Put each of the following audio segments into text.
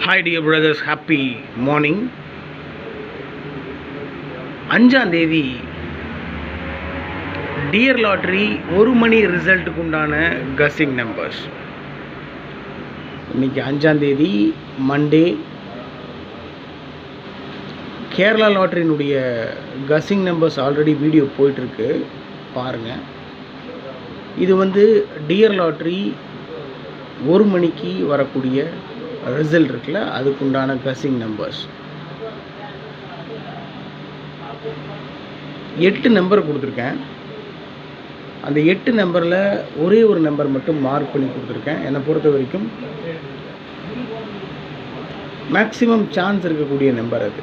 Hi dear brothers, happy morning. 5ஆம் தேதி dear lottery 1 மணி ரிசல்ட்டுக்கு உண்டான கஸ்ஸிங் நம்பர்ஸ். இன்னைக்கு 5ஆம் தேதி மண்டே. கேரளா லாட்ரியினுடைய கஸ்ஸிங் நம்பர்ஸ் ஆல்ரெடி வீடியோ போயிட்டுருக்கு, பாருங்கள். இது டியர் லாட்ரி 1 மணிக்கு வரக்கூடிய ரிசல்ட் இருக்குல்ல, அதுக்குண்டான கஸ்ஸிங் நம்பர்ஸ். 8 நம்பர் கொடுத்துருக்கேன். அந்த 8 நம்பரில் ஒரே ஒரு நம்பர் மட்டும் மார்க் பண்ணி கொடுத்துருக்கேன். என்னை பொறுத்த வரைக்கும் மேக்ஸிமம் சான்ஸ் இருக்கக்கூடிய நம்பர் அது.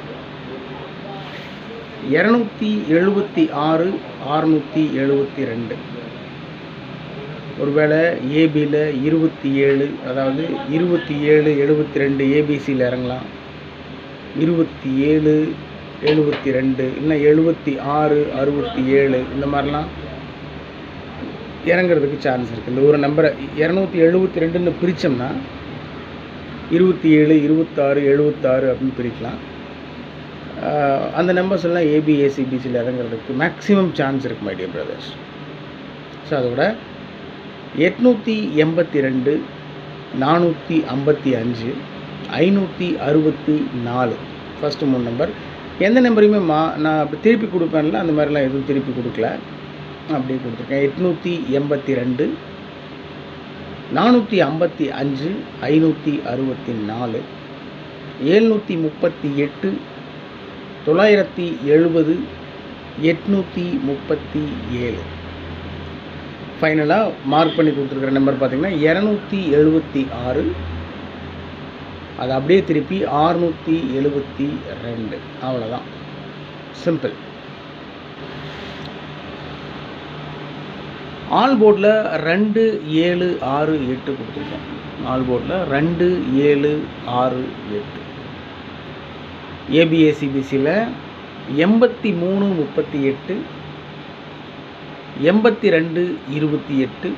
276 672. ஒருவேளை ஏபியில் 27, அதாவது 27 72 ஏபிசியில் இறங்கலாம். 27 72 இல்லை 76 67 இந்த மாதிரிலாம் இறங்கிறதுக்கு சான்ஸ் இருக்குது. இந்த ஒரு நம்பரை 272ன்னு பிரித்தோம்னா 27 26 76 அப்படின்னு பிரிக்கலாம். அந்த நம்பர்ஸ் எல்லாம் ஏபி ஏசிபிசியில் இறங்கிறதுக்கு மேக்ஸிமம் சான்ஸ் இருக்குது மை டியர் பிரதர்ஸ். ஸோ அதோட 882 455 564 ஃபஸ்ட்டு 3 நம்பர். எந்த நம்பரையுமே நான் அப்படி திருப்பி கொடுப்பேன்ல, அந்த மாதிரிலாம் எதுவும் திருப்பி கொடுக்கல, அப்படியே கொடுத்துருக்கேன். 882 455 564 738 970 837. ஃபைனலாக மார்க் பண்ணி கொடுத்துருக்குற நம்பர் பார்த்திங்கன்னா 276. அது அப்படியே திருப்பி 672. அவ்வளோதான், சிம்பிள். ஆல் போர்டில் 2 7 6 8 கொடுத்துருக்கேன். ஆல் போர்டில் 2 7 6 8. ஏபிஏசிபிசியில் 83 38 82 28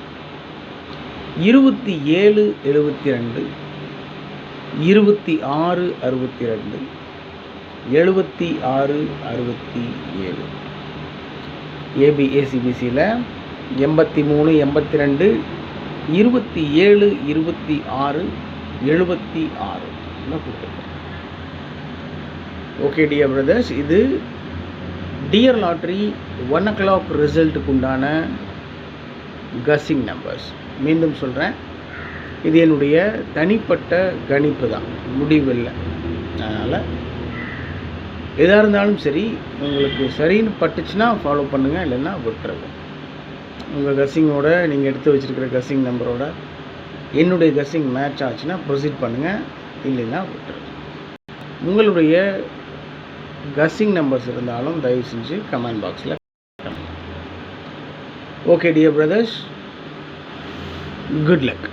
27 72 26 62 76 67. ஏபிஏசிபிசியில் 83 82 27 26 76 கொடுத்துருக்கேன். ஓகே டியர் பிரதர்ஸ், இது டியர் லாட்ரி 1 o'clock ரிசல்ட்டுக்கு உண்டான கஸ்ஸிங் நம்பர்ஸ். மீண்டும் சொல்கிறேன், இது என்னுடைய தனிப்பட்ட கணிப்பு தான், முடிவில்லை. அதனால் எதாக இருந்தாலும் சரி, உங்களுக்கு சரின்னு பட்டுச்சுன்னா ஃபாலோ பண்ணுங்கள், இல்லைன்னா விட்டுருங்க. உங்கள் கஸ்ஸிங்கோட நீங்கள் எடுத்து வச்சுருக்கிற கஸ்ஸிங் நம்பரோட என்னுடைய கஸ்ஸிங் மேட்ச் ஆச்சுன்னா ப்ரொசீட் பண்ணுங்கள், இல்லைன்னா விட்டுருங்க. உங்களுடைய கஸ்ஸிங் நம்பர்ஸ் இருந்தாலும் தயவு செஞ்சு கமெண்ட் பாக்ஸில். Okay dear brothers, good luck.